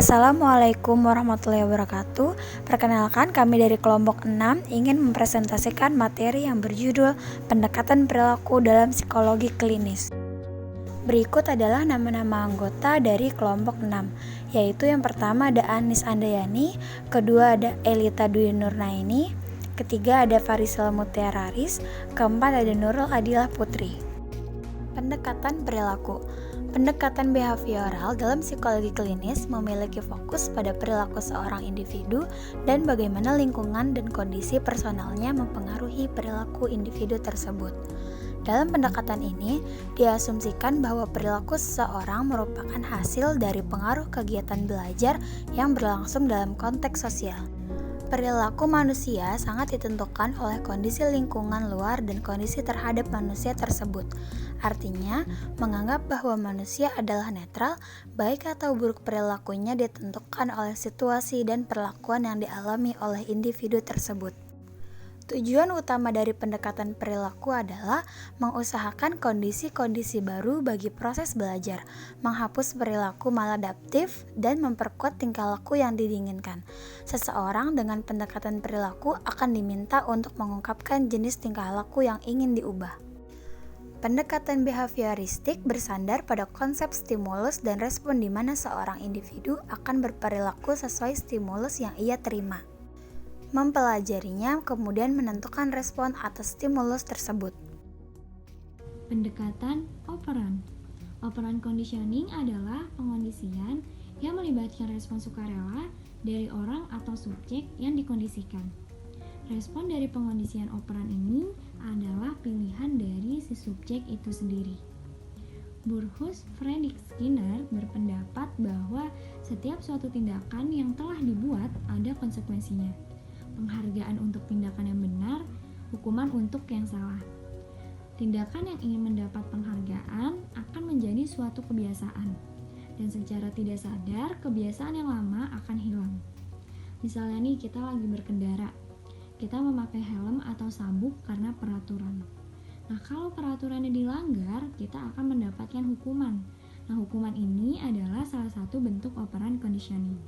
Assalamualaikum warahmatullahi wabarakatuh. Perkenalkan, kami dari kelompok 6 ingin mempresentasikan materi yang berjudul Pendekatan Perilaku dalam Psikologi Klinis. Berikut adalah nama-nama anggota dari kelompok 6, yaitu yang pertama ada Anis Andayani, kedua ada Elita Dwi Nurnaini, ketiga ada Farisal Mutiararis, keempat ada Nurul Adilah Putri. Pendekatan perilaku. Pendekatan behavioral dalam psikologi klinis memiliki fokus pada perilaku seorang individu dan bagaimana lingkungan dan kondisi personalnya mempengaruhi perilaku individu tersebut. Dalam pendekatan ini, diasumsikan bahwa perilaku seseorang merupakan hasil dari pengaruh kegiatan belajar yang berlangsung dalam konteks sosial. Perilaku manusia sangat ditentukan oleh kondisi lingkungan luar dan kondisi terhadap manusia tersebut. Artinya, menganggap bahwa manusia adalah netral, baik atau buruk perilakunya ditentukan oleh situasi dan perlakuan yang dialami oleh individu tersebut. Tujuan utama dari pendekatan perilaku adalah mengusahakan kondisi-kondisi baru bagi proses belajar, menghapus perilaku maladaptif, dan memperkuat tingkah laku yang diinginkan. Seseorang dengan pendekatan perilaku akan diminta untuk mengungkapkan jenis tingkah laku yang ingin diubah. Pendekatan behavioristik bersandar pada konsep stimulus dan respon di mana seorang individu akan berperilaku sesuai stimulus yang ia terima. Mempelajarinya, kemudian menentukan respon atas stimulus tersebut. Pendekatan operan. Operan conditioning adalah pengondisian yang melibatkan respon sukarela dari orang atau subjek yang dikondisikan. Respon dari pengondisian operan ini adalah pilihan dari si subjek itu sendiri. Burrhus Fredrik Skinner berpendapat bahwa setiap suatu tindakan yang telah dibuat ada konsekuensinya. Penghargaan untuk tindakan yang benar, hukuman untuk yang salah. Tindakan yang ingin mendapat penghargaan akan menjadi suatu kebiasaan, dan secara tidak sadar kebiasaan yang lama akan hilang. Misalnya nih, kita lagi berkendara, kita memakai helm atau sabuk karena peraturan. Nah, kalau peraturannya dilanggar, kita akan mendapatkan hukuman. Nah, hukuman ini adalah salah satu bentuk operan conditioning.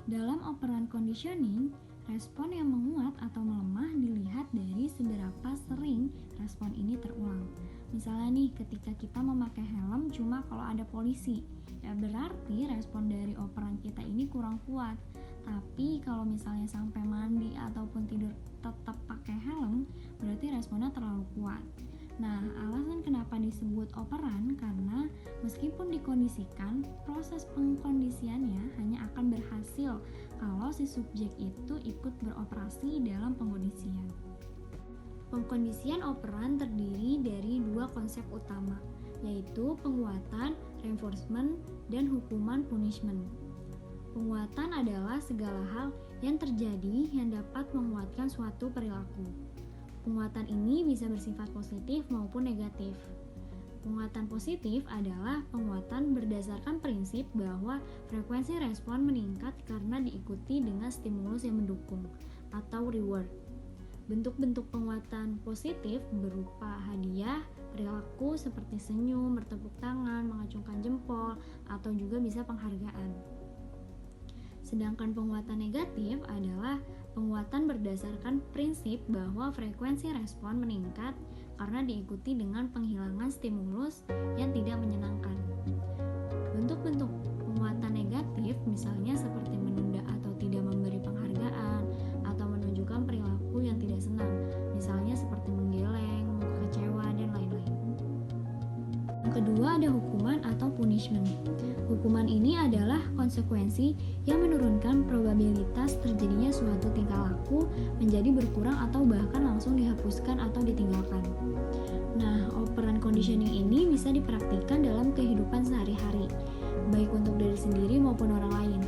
Dalam operan conditioning, respon yang menguat atau melemah dilihat dari seberapa sering respon ini terulang. Misalnya nih, ketika kita memakai helm cuma kalau ada polisi, ya berarti respon dari operan kita ini kurang kuat. Tapi kalau misalnya sampai mandi ataupun tidur tetap pakai helm, berarti responnya terlalu kuat. Nah, alasan kenapa disebut operan karena meskipun dikondisikan, proses pengkondisiannya hanya akan berhasil kalau si subjek itu ikut beroperasi dalam pengkondisian. Pengkondisian operan terdiri dari dua konsep utama, yaitu penguatan, reinforcement, dan hukuman, punishment. Penguatan adalah segala hal yang terjadi yang dapat menguatkan suatu perilaku. Penguatan ini bisa bersifat positif maupun negatif. Penguatan positif adalah penguatan berdasarkan prinsip bahwa frekuensi respon meningkat karena diikuti dengan stimulus yang mendukung atau reward. Bentuk-bentuk penguatan positif berupa hadiah, perilaku seperti senyum, bertepuk tangan, mengacungkan jempol, atau juga bisa penghargaan. Sedangkan penguatan negatif adalah penguatan berdasarkan prinsip bahwa frekuensi respon meningkat karena diikuti dengan penghilangan stimulus yang tidak menyenangkan. Bentuk-bentuk penguatan negatif misalnya seperti menunda atau tidak memberi penghargaan atau menunjukkan perilaku yang tidak senang, misalnya seperti menggeleng, muka kecewa, dan lain-lain. Yang kedua ada hukuman atau punishment. Hukuman ini adalah konsekuensi yang menurunkan probabilitas terjadinya suatu tingkah laku menjadi berkurang atau bahkan langsung dihapuskan atau ditinggalkan. Nah, operan conditioning ini bisa dipraktikkan dalam kehidupan sehari-hari, baik untuk diri sendiri maupun orang lain.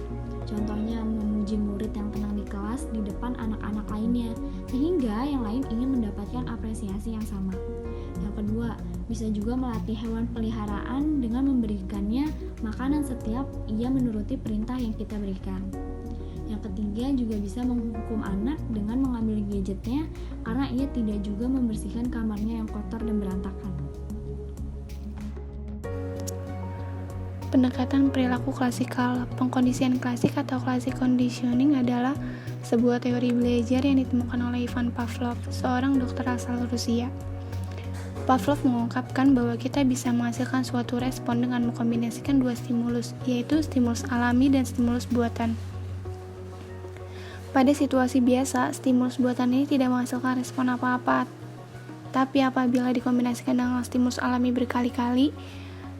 Contohnya memuji murid yang tenang di kelas di depan anak-anak lainnya, sehingga yang lain ingin mendapatkan apresiasi yang sama. Yang kedua, bisa juga melatih hewan peliharaan dengan memberikannya makanan setiap ia menuruti perintah yang kita berikan. Yang ketiga, juga bisa menghukum anak dengan mengambil gadgetnya karena ia tidak juga membersihkan kamarnya yang kotor dan berantakan. Pendekatan perilaku klasikal. Pengkondisian klasik atau classic conditioning adalah sebuah teori belajar yang ditemukan oleh Ivan Pavlov, seorang dokter asal Rusia. Pavlov mengungkapkan bahwa kita bisa menghasilkan suatu respon dengan mengkombinasikan dua stimulus, yaitu stimulus alami dan stimulus buatan. Pada situasi biasa, stimulus buatan ini tidak menghasilkan respon apa-apa, tapi apabila dikombinasikan dengan stimulus alami berkali-kali,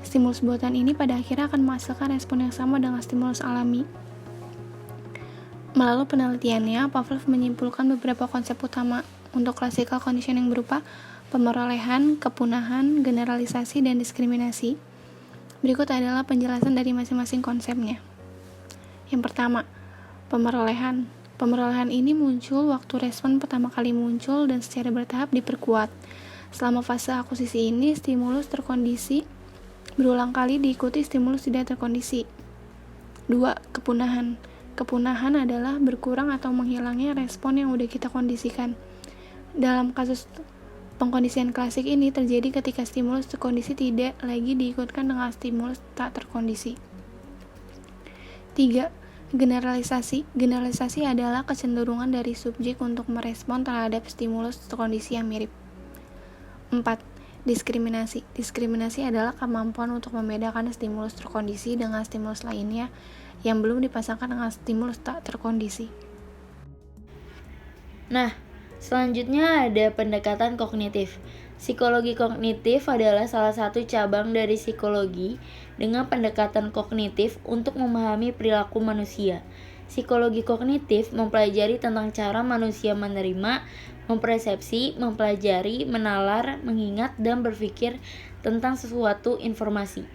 stimulus buatan ini pada akhirnya akan menghasilkan respon yang sama dengan stimulus alami. Melalui penelitiannya, Pavlov menyimpulkan beberapa konsep utama untuk classical conditioning berupa pemerolehan, kepunahan, generalisasi, dan diskriminasi. Berikut adalah penjelasan dari masing-masing konsepnya. Yang pertama, pemerolehan. Pemerolehan ini muncul waktu respon pertama kali muncul dan secara bertahap diperkuat. Selama fase akuisisi ini, stimulus terkondisi berulang kali diikuti stimulus tidak terkondisi. 2. Kepunahan. Kepunahan adalah berkurang atau menghilangnya respon yang sudah kita kondisikan. Dalam kasus pengkondisian klasik ini terjadi ketika stimulus terkondisi tidak lagi diikutkan dengan stimulus tak terkondisi. 3. Generalisasi. Generalisasi adalah kecenderungan dari subjek untuk merespon terhadap stimulus terkondisi yang mirip. 4. Diskriminasi. Diskriminasi adalah kemampuan untuk membedakan stimulus terkondisi dengan stimulus lainnya yang belum dipasangkan dengan stimulus tak terkondisi. Nah, selanjutnya ada pendekatan kognitif. Psikologi kognitif adalah salah satu cabang dari psikologi dengan pendekatan kognitif untuk memahami perilaku manusia. Psikologi kognitif mempelajari tentang cara manusia menerima, mempersepsi, mempelajari, menalar, mengingat, dan berpikir tentang sesuatu informasi.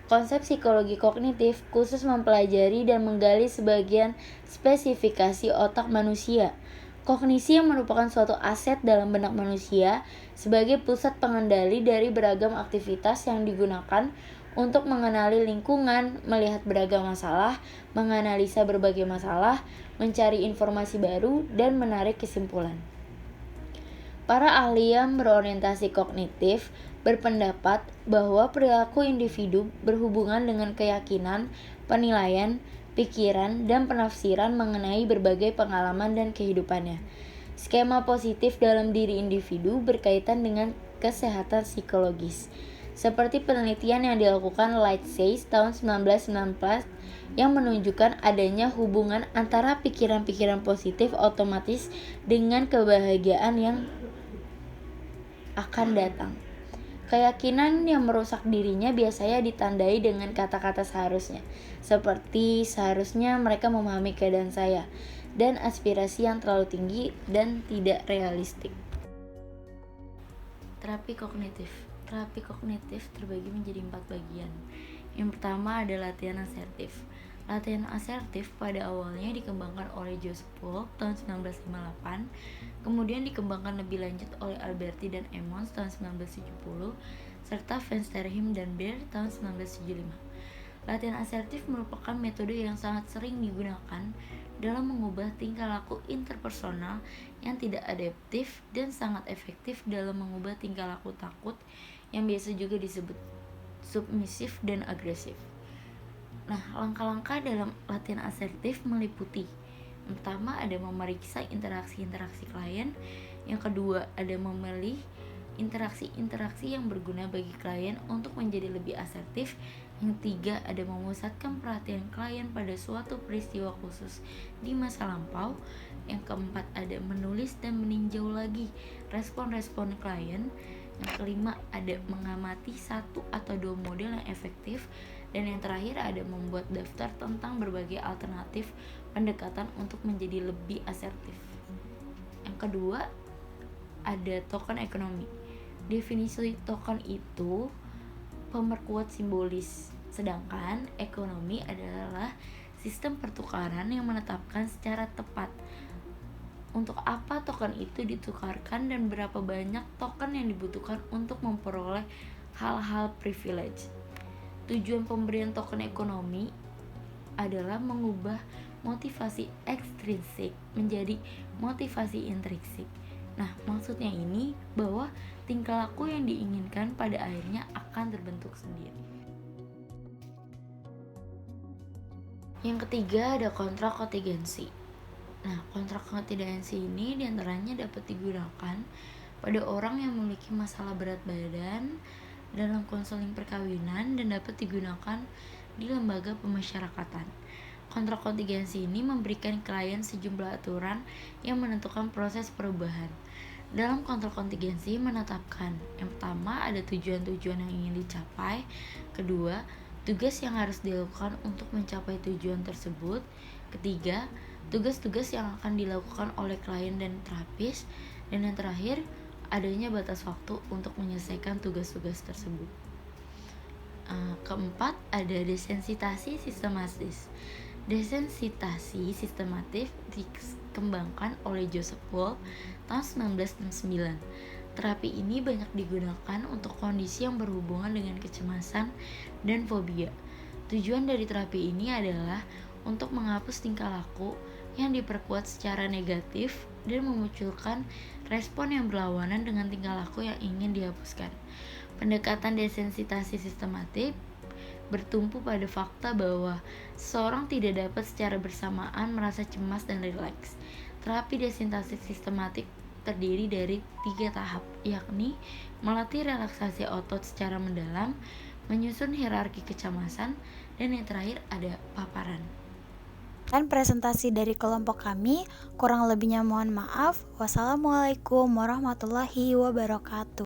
Konsep psikologi kognitif khusus mempelajari dan menggali sebagian spesifikasi otak manusia. Kognisi yang merupakan suatu aset dalam benak manusia sebagai pusat pengendali dari beragam aktivitas yang digunakan untuk mengenali lingkungan, melihat beragam masalah, menganalisa berbagai masalah, mencari informasi baru, dan menarik kesimpulan. Para ahli yang berorientasi kognitif berpendapat bahwa perilaku individu berhubungan dengan keyakinan, penilaian, pikiran, dan penafsiran mengenai berbagai pengalaman dan kehidupannya. Skema positif dalam diri individu berkaitan dengan kesehatan psikologis. Seperti penelitian yang dilakukan Lightsey tahun 1919 yang menunjukkan adanya hubungan antara pikiran-pikiran positif otomatis dengan kebahagiaan yang akan datang. Keyakinan yang merusak dirinya biasanya ditandai dengan kata-kata seharusnya, seperti seharusnya mereka memahami keadaan saya, dan aspirasi yang terlalu tinggi dan tidak realistik. Terapi kognitif. Terapi kognitif terbagi menjadi 4 bagian. Yang pertama ada latihan asertif. Latihan asertif pada awalnya dikembangkan oleh Joseph Polk tahun 1958, kemudian dikembangkan lebih lanjut oleh Alberti dan Emmons tahun 1970, serta Van Sterheim dan Baer tahun 1975. Latihan asertif merupakan metode yang sangat sering digunakan dalam mengubah tingkah laku interpersonal yang tidak adaptif dan sangat efektif dalam mengubah tingkah laku takut yang biasa juga disebut submisif dan agresif. Nah, langkah-langkah dalam latihan asertif meliputi: yang pertama ada memeriksa interaksi-interaksi klien, yang kedua ada memilih interaksi-interaksi yang berguna bagi klien untuk menjadi lebih asertif, yang ketiga ada memusatkan perhatian klien pada suatu peristiwa khusus di masa lampau, yang keempat ada menulis dan meninjau lagi respon-respon klien, yang kelima ada mengamati 1 atau 2 model yang efektif, dan yang terakhir ada membuat daftar tentang berbagai alternatif pendekatan untuk menjadi lebih asertif. Yang kedua ada token ekonomi. Definisi token itu pemerkuat simbolis, sedangkan ekonomi adalah sistem pertukaran yang menetapkan secara tepat untuk apa token itu ditukarkan dan berapa banyak token yang dibutuhkan untuk memperoleh hal-hal privilege. Tujuan pemberian token ekonomi adalah mengubah motivasi ekstrinsik menjadi motivasi intrinsik. Nah, maksudnya ini bahwa tingkah laku yang diinginkan pada akhirnya akan terbentuk sendiri. Yang ketiga ada kontrak kontingensi. Nah, kontrak kontingensi ini diantaranya dapat digunakan pada orang yang memiliki masalah berat badan dalam konseling perkawinan dan dapat digunakan di lembaga pemasyarakatan. Kontrak kontingensi ini memberikan klien sejumlah aturan yang menentukan proses perubahan. Dalam kontrak kontingensi menetapkan, yang pertama ada tujuan-tujuan yang ingin dicapai, kedua, tugas yang harus dilakukan untuk mencapai tujuan tersebut, ketiga, tugas-tugas yang akan dilakukan oleh klien dan terapis, dan yang terakhir, adanya batas waktu untuk menyelesaikan tugas-tugas tersebut. Keempat, ada desensitasi sistematis. Desensitasi sistematif dikembangkan oleh Joseph Wolf tahun 1969. Terapi ini banyak digunakan untuk kondisi yang berhubungan dengan kecemasan dan fobia. Tujuan dari terapi ini adalah untuk menghapus tingkah laku yang diperkuat secara negatif dan memunculkan respon yang berlawanan dengan tingkah laku yang ingin dihapuskan. Pendekatan desensitasi sistematik bertumpu pada fakta bahwa seseorang tidak dapat secara bersamaan merasa cemas dan rileks. Terapi desensitasi sistematik terdiri dari 3 tahap, yakni melatih relaksasi otot secara mendalam, menyusun hierarki kecemasan, dan yang terakhir ada paparan. Dan presentasi dari kelompok kami, kurang lebihnya mohon maaf. Wassalamualaikum warahmatullahi wabarakatuh.